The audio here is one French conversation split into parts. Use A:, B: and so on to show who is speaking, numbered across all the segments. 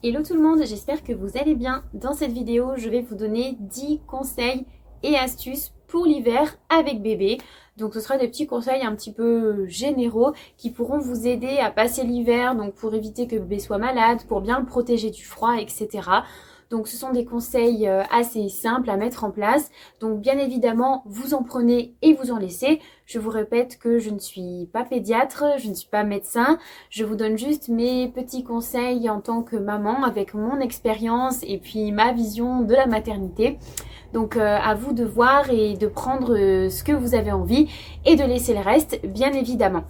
A: Hello tout le monde, j'espère que vous allez bien. Dans cette vidéo, je vais vous donner 10 conseils et astuces pour l'hiver avec bébé. Donc ce sera des petits conseils un petit peu généraux qui pourront vous aider à passer l'hiver, donc pour éviter que bébé soit malade, pour bien le protéger du froid, etc. Donc ce sont des conseils assez simples à mettre en place. Donc bien évidemment, vous en prenez et vous en laissez. Je vous répète que je ne suis pas pédiatre, je ne suis pas médecin. Je vous donne juste mes petits conseils en tant que maman avec mon expérience et puis ma vision de la maternité. Donc à vous de voir et de prendre ce que vous avez envie et de laisser le reste, bien évidemment.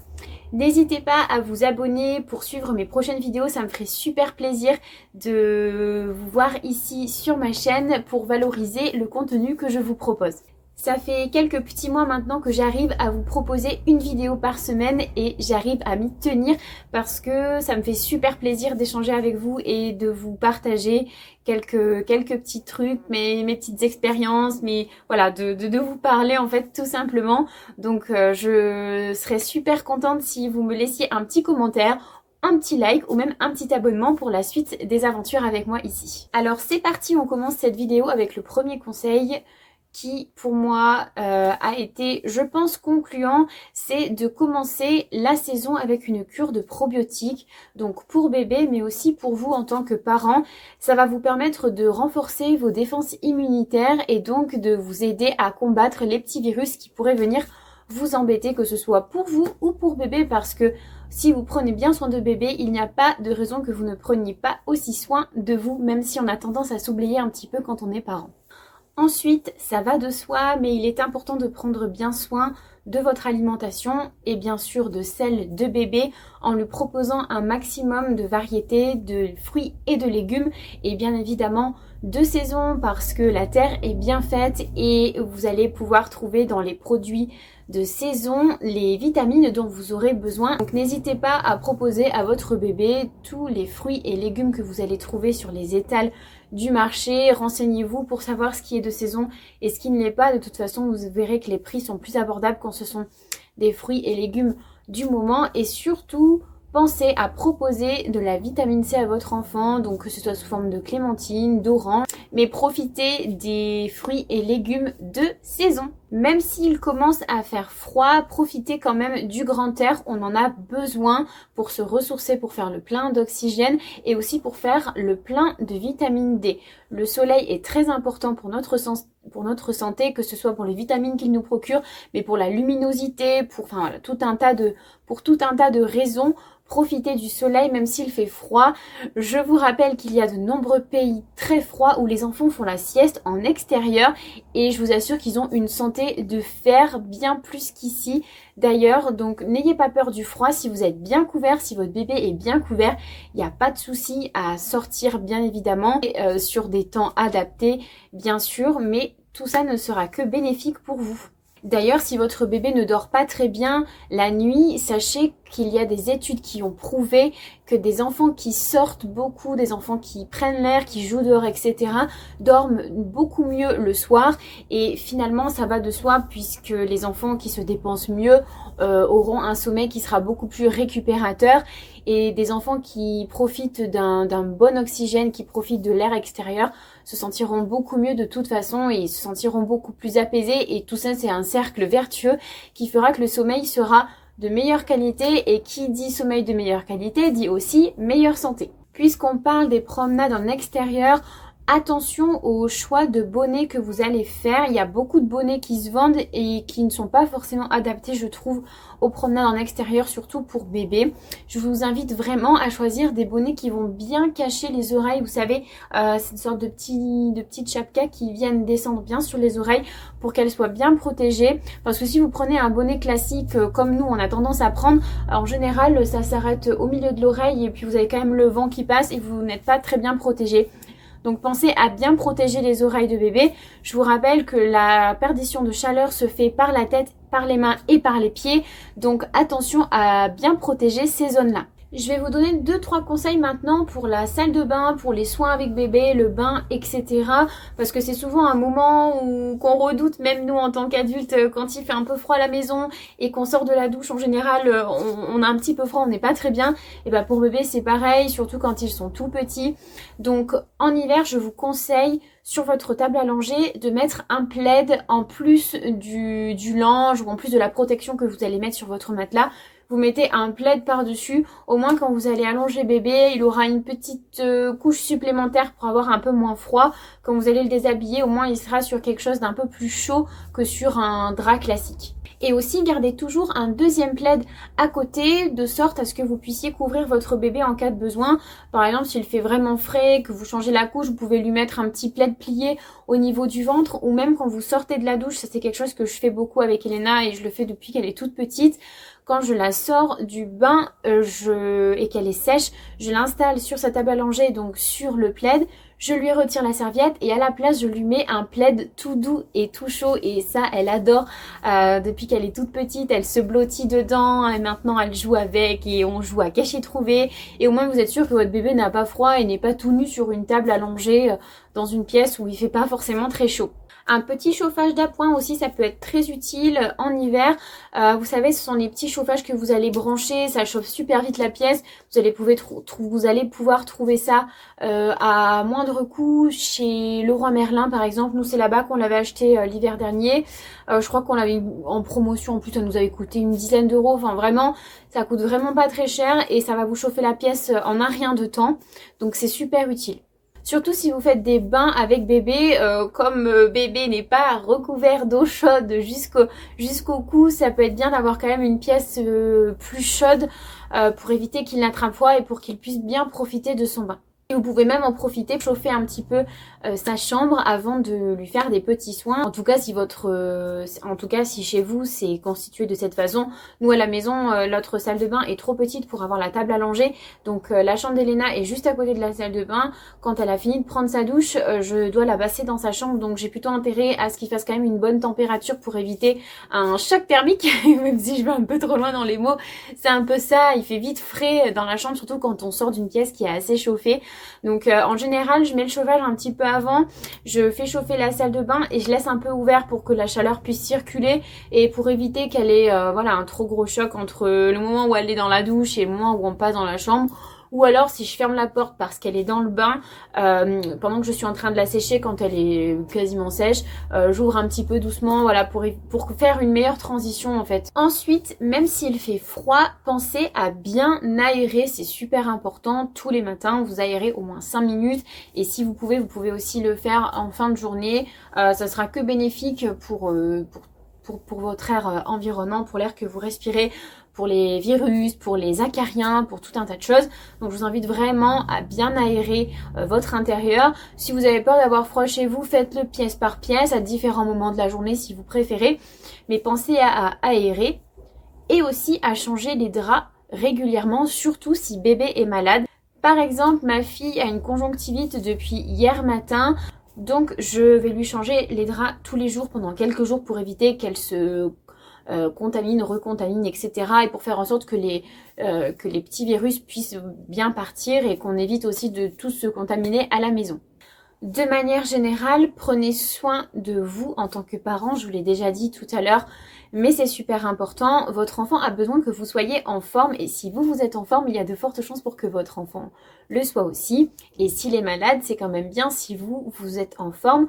A: N'hésitez pas à vous abonner pour suivre mes prochaines vidéos, ça me ferait super plaisir de vous voir ici sur ma chaîne pour valoriser le contenu que je vous propose. Ça fait quelques petits mois maintenant que j'arrive à vous proposer une vidéo par semaine et j'arrive à m'y tenir parce que ça me fait super plaisir d'échanger avec vous et de vous partager quelques petits trucs, mes petites expériences, mais voilà, de vous parler en fait tout simplement. Donc je serais super contente si vous me laissiez un petit commentaire, un petit like ou même un petit abonnement pour la suite des aventures avec moi ici. Alors c'est parti, on commence cette vidéo avec le premier conseil qui pour moi a été, je pense, concluant, c'est de commencer la saison avec une cure de probiotiques, donc pour bébé mais aussi pour vous en tant que parent. Ça va vous permettre de renforcer vos défenses immunitaires et donc de vous aider à combattre les petits virus qui pourraient venir vous embêter, que ce soit pour vous ou pour bébé, parce que si vous prenez bien soin de bébé, il n'y a pas de raison que vous ne preniez pas aussi soin de vous, même si on a tendance à s'oublier un petit peu quand on est parent. Ensuite, ça va de soi, mais il est important de prendre bien soin de votre alimentation et bien sûr de celle de bébé en lui proposant un maximum de variétés de fruits et de légumes et bien évidemment de saison parce que la terre est bien faite et vous allez pouvoir trouver dans les produits de saison les vitamines dont vous aurez besoin. Donc n'hésitez pas à proposer à votre bébé tous les fruits et légumes que vous allez trouver sur les étals du marché. Renseignez-vous pour savoir ce qui est de saison et ce qui ne l'est pas. De toute façon, vous verrez que les prix sont plus abordables quand ce sont des fruits et légumes du moment. Et surtout, pensez à proposer de la vitamine C à votre enfant, donc que ce soit sous forme de clémentine, d'orange, mais profitez des fruits et légumes de saison. Même s'il commence à faire froid, profitez quand même du grand air, on en a besoin pour se ressourcer, pour faire le plein d'oxygène et aussi pour faire le plein de vitamine D. Le soleil est très important pour notre santé, que ce soit pour les vitamines qu'il nous procure, mais pour la luminosité, pour tout un tas de raisons. Profitez du soleil même s'il fait froid. Je vous rappelle qu'il y a de nombreux pays très froids où les enfants font la sieste en extérieur et je vous assure qu'ils ont une santé de fer bien plus qu'ici d'ailleurs. Donc n'ayez pas peur du froid si vous êtes bien couvert, si votre bébé est bien couvert, il n'y a pas de souci à sortir bien évidemment et, sur des temps adaptés bien sûr, mais tout ça ne sera que bénéfique pour vous. D'ailleurs, si votre bébé ne dort pas très bien la nuit, sachez qu'il y a des études qui ont prouvé que des enfants qui sortent beaucoup, des enfants qui prennent l'air, qui jouent dehors, etc., dorment beaucoup mieux le soir. Et finalement, ça va de soi puisque les enfants qui se dépensent mieux auront un sommeil qui sera beaucoup plus récupérateur. Et des enfants qui profitent d'un bon oxygène, qui profitent de l'air extérieur, se sentiront beaucoup mieux de toute façon et se sentiront beaucoup plus apaisés. Et tout ça, c'est un cercle vertueux qui fera que le sommeil sera de meilleure qualité, et qui dit sommeil de meilleure qualité dit aussi meilleure santé. Puisqu'on parle des promenades en extérieur, attention au choix de bonnets que vous allez faire. Il y a beaucoup de bonnets qui se vendent et qui ne sont pas forcément adaptés, je trouve, aux promenades en extérieur, surtout pour bébé. Je vous invite vraiment à choisir des bonnets qui vont bien cacher les oreilles. Vous savez, c'est une sorte de petites chapkas qui viennent descendre bien sur les oreilles pour qu'elles soient bien protégées. Parce que si vous prenez un bonnet classique comme nous, on a tendance à prendre, en général, ça s'arrête au milieu de l'oreille et puis vous avez quand même le vent qui passe et vous n'êtes pas très bien protégé. Donc pensez à bien protéger les oreilles de bébé. Je vous rappelle que la perdition de chaleur se fait par la tête, par les mains et par les pieds. Donc attention à bien protéger ces zones-là. Je vais vous donner 2-3 conseils maintenant pour la salle de bain, pour les soins avec bébé, le bain, etc. Parce que c'est souvent un moment où qu'on redoute, même nous en tant qu'adultes, quand il fait un peu froid à la maison et qu'on sort de la douche en général, on a un petit peu froid, on n'est pas très bien. Et bah pour bébé c'est pareil, surtout quand ils sont tout petits. Donc en hiver je vous conseille sur votre table à langer de mettre un plaid en plus du linge ou en plus de la protection que vous allez mettre sur votre matelas. Vous mettez un plaid par-dessus, au moins quand vous allez allonger bébé, il aura une petite couche supplémentaire pour avoir un peu moins froid. Quand vous allez le déshabiller, au moins il sera sur quelque chose d'un peu plus chaud que sur un drap classique. Et aussi gardez toujours un deuxième plaid à côté de sorte à ce que vous puissiez couvrir votre bébé en cas de besoin. Par exemple s'il fait vraiment frais, que vous changez la couche, vous pouvez lui mettre un petit plaid plié au niveau du ventre, ou même quand vous sortez de la douche, ça c'est quelque chose que je fais beaucoup avec Elena et je le fais depuis qu'elle est toute petite. Quand je la sors du bain et qu'elle est sèche, je l'installe sur sa table à langer, donc sur le plaid. Je lui retire la serviette et à la place, je lui mets un plaid tout doux et tout chaud. Et ça, elle adore. Depuis qu'elle est toute petite, elle se blottit dedans. Et maintenant, elle joue avec et on joue à cacher-trouver. Et au moins, vous êtes sûr que votre bébé n'a pas froid et n'est pas tout nu sur une table allongée dans une pièce où il fait pas forcément très chaud. Un petit chauffage d'appoint aussi, ça peut être très utile en hiver. Vous savez, ce sont les petits chauffages que vous allez brancher, ça chauffe super vite la pièce. Vous allez pouvoir trouver ça à moindre coût chez Leroy Merlin par exemple. Nous, c'est là-bas qu'on l'avait acheté l'hiver dernier. Je crois qu'on l'avait en promotion, en plus ça nous avait coûté une dizaine d'euros. Enfin vraiment, ça coûte vraiment pas très cher et ça va vous chauffer la pièce en un rien de temps. Donc c'est super utile. Surtout si vous faites des bains avec bébé, comme bébé n'est pas recouvert d'eau chaude jusqu'au cou, ça peut être bien d'avoir quand même une pièce plus chaude pour éviter qu'il n'attrape froid et pour qu'il puisse bien profiter de son bain. Et vous pouvez même en profiter, chauffer un petit peu sa chambre avant de lui faire des petits soins. En tout cas, si chez vous c'est constitué de cette façon. Nous à la maison, notre salle de bain est trop petite pour avoir la table à langer. Donc la chambre d'Elena est juste à côté de la salle de bain. Quand elle a fini de prendre sa douche, je dois la passer dans sa chambre. Donc j'ai plutôt intérêt à ce qu'il fasse quand même une bonne température pour éviter un choc thermique. Même si je vais un peu trop loin dans les mots, c'est un peu ça. Il fait vite frais dans la chambre, surtout quand on sort d'une pièce qui est assez chauffée. Donc en général, je mets le chauffage un petit peu avant, je fais chauffer la salle de bain et je laisse un peu ouvert pour que la chaleur puisse circuler et pour éviter qu'elle ait un trop gros choc entre le moment où elle est dans la douche et le moment où on passe dans la chambre. Ou alors si je ferme la porte parce qu'elle est dans le bain, pendant que je suis en train de la sécher quand elle est quasiment sèche, j'ouvre un petit peu doucement, voilà, pour faire une meilleure transition en fait. Ensuite, même s'il fait froid, pensez à bien aérer, c'est super important. Tous les matins, vous aérez au moins 5 minutes et si vous pouvez aussi le faire en fin de journée. Ça sera que bénéfique pour votre air environnant, pour l'air que vous respirez, pour les virus, pour les acariens, pour tout un tas de choses. Donc je vous invite vraiment à bien aérer votre intérieur. Si vous avez peur d'avoir froid chez vous, faites-le pièce par pièce à différents moments de la journée si vous préférez. Mais pensez à aérer et aussi à changer les draps régulièrement, surtout si bébé est malade. Par exemple, ma fille a une conjonctivite depuis hier matin. Donc je vais lui changer les draps tous les jours pendant quelques jours pour éviter qu'elle se contamine, recontamine, etc. Et pour faire en sorte que les petits virus puissent bien partir et qu'on évite aussi de tous se contaminer à la maison. De manière générale, prenez soin de vous en tant que parent, je vous l'ai déjà dit tout à l'heure, mais c'est super important. Votre enfant a besoin que vous soyez en forme et si vous êtes en forme, il y a de fortes chances pour que votre enfant le soit aussi. Et s'il est malade, c'est quand même bien si vous êtes en forme.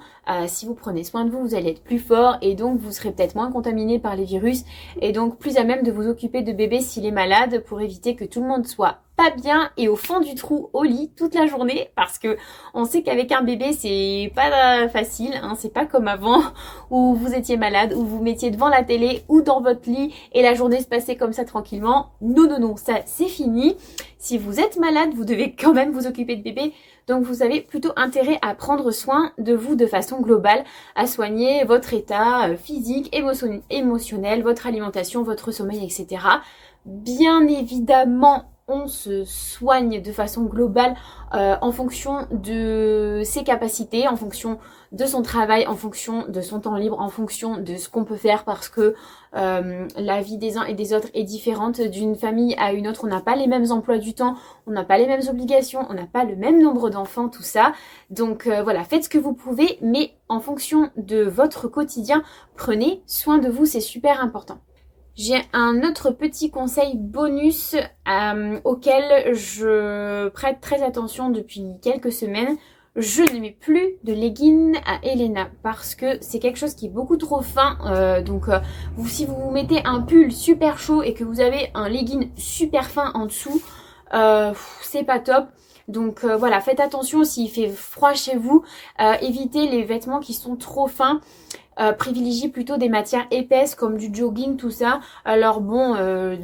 A: Si vous prenez soin de vous, vous allez être plus fort et donc vous serez peut-être moins contaminé par les virus et donc plus à même de vous occuper de bébé s'il est malade pour éviter que tout le monde soit pas bien et au fond du trou au lit toute la journée parce que on sait qu'avec un bébé c'est pas facile, hein, c'est pas comme avant où vous étiez malade, où vous mettiez devant la télé ou dans votre lit et la journée se passait comme ça tranquillement. Non, ça c'est fini. Si vous êtes malade, vous devez quand même vous occuper de bébé. Donc vous avez plutôt intérêt à prendre soin de vous de façon globale, à soigner votre état physique, émotionnel, votre alimentation, votre sommeil, etc. Bien évidemment, on se soigne de façon globale en fonction de ses capacités, en fonction de son travail, en fonction de son temps libre, en fonction de ce qu'on peut faire parce que la vie des uns et des autres est différente. D'une famille à une autre, on n'a pas les mêmes emplois du temps, on n'a pas les mêmes obligations, on n'a pas le même nombre d'enfants, tout ça. Donc voilà, faites ce que vous pouvez, mais en fonction de votre quotidien, prenez soin de vous, c'est super important. J'ai un autre petit conseil bonus auquel je prête très attention depuis quelques semaines. Je ne mets plus de leggings à Elena parce que c'est quelque chose qui est beaucoup trop fin. Si vous mettez un pull super chaud et que vous avez un legging super fin en dessous, c'est pas top. Donc voilà, faites attention s'il fait froid chez vous, évitez les vêtements qui sont trop fins. Privilégiez plutôt des matières épaisses comme du jogging, tout ça. Alors bon,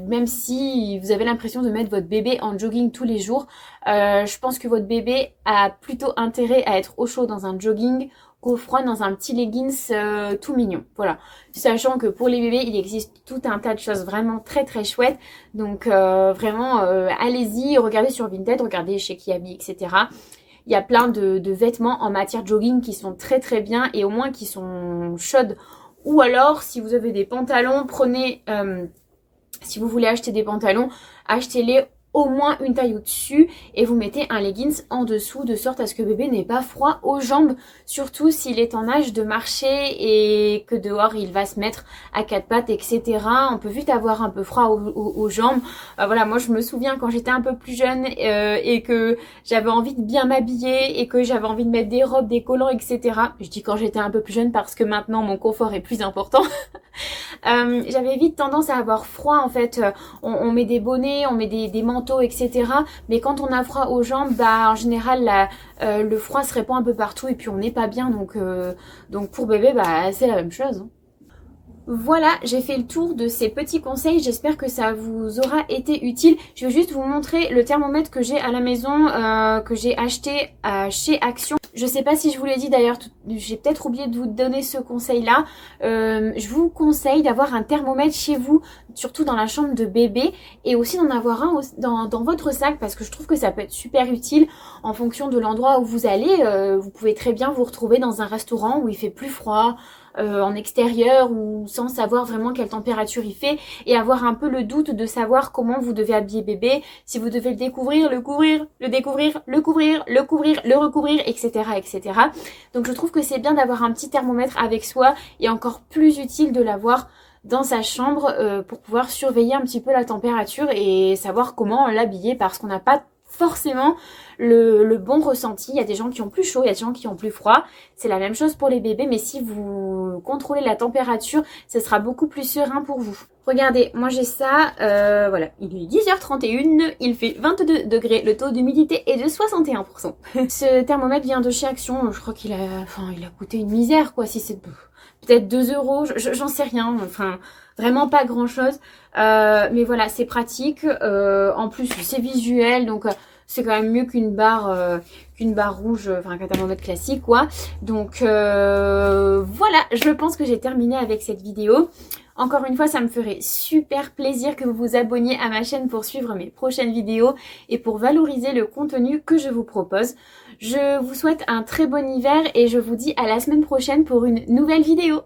A: même si vous avez l'impression de mettre votre bébé en jogging tous les jours, je pense que votre bébé a plutôt intérêt à être au chaud dans un jogging qu'au froid dans un petit leggings tout mignon. Voilà. Sachant que pour les bébés, il existe tout un tas de choses vraiment très très chouettes. Donc vraiment, allez-y, regardez sur Vinted, regardez chez Kiabi, etc. Il y a plein de vêtements en matière jogging qui sont très très bien et au moins qui sont chaudes. Ou alors, si vous avez des pantalons, prenez, si vous voulez acheter des pantalons, achetez-les au moins une taille au-dessus et vous mettez un leggings en dessous de sorte à ce que bébé n'ait pas froid aux jambes, surtout s'il est en âge de marcher et que dehors il va se mettre à quatre pattes, etc. On peut vite avoir un peu froid aux jambes. Voilà, moi je me souviens quand j'étais un peu plus jeune et que j'avais envie de bien m'habiller et que j'avais envie de mettre des robes, des collants, etc. Je dis quand j'étais un peu plus jeune parce que maintenant mon confort est plus important. J'avais vite tendance à avoir froid en fait. On met des bonnets, on met des manteaux, etc. Mais quand on a froid aux jambes, en général le froid se répand un peu partout et puis on n'est pas bien. Donc pour bébé, c'est la même chose. Voilà, j'ai fait le tour de ces petits conseils, j'espère que ça vous aura été utile. Je vais juste vous montrer le thermomètre que j'ai à la maison, que j'ai acheté chez Action. Je sais pas si je vous l'ai dit d'ailleurs, j'ai peut-être oublié de vous donner ce conseil-là. Je vous conseille d'avoir un thermomètre chez vous, surtout dans la chambre de bébé, et aussi d'en avoir un dans votre sac parce que je trouve que ça peut être super utile en fonction de l'endroit où vous allez. Vous pouvez très bien vous retrouver dans un restaurant où il fait plus froid, en extérieur ou sans savoir vraiment quelle température il fait et avoir un peu le doute de savoir comment vous devez habiller bébé, si vous devez le découvrir, le couvrir, le découvrir, le couvrir, le couvrir, le recouvrir, etc. etc. Donc je trouve que c'est bien d'avoir un petit thermomètre avec soi et encore plus utile de l'avoir dans sa chambre pour pouvoir surveiller un petit peu la température et savoir comment l'habiller parce qu'on n'a pas forcément le bon ressenti. Il y a des gens qui ont plus chaud, il y a des gens qui ont plus froid. C'est la même chose pour les bébés, mais si vous contrôlez la température, ce sera beaucoup plus serein pour vous. Regardez, moi j'ai ça, voilà, il est 10h31, il fait 22 degrés, le taux d'humidité est de 61%. Ce thermomètre vient de chez Action, je crois qu'il a coûté une misère quoi, si c'est peut-être 2 €, j'en sais rien, enfin vraiment pas grand chose. Mais voilà, c'est pratique, en plus c'est visuel, donc c'est quand même mieux qu'une barre rouge, enfin qu'un thermomètre classique quoi. Donc voilà, je pense que j'ai terminé avec cette vidéo. Encore une fois, ça me ferait super plaisir que vous vous abonniez à ma chaîne pour suivre mes prochaines vidéos et pour valoriser le contenu que je vous propose. Je vous souhaite un très bon hiver et je vous dis à la semaine prochaine pour une nouvelle vidéo.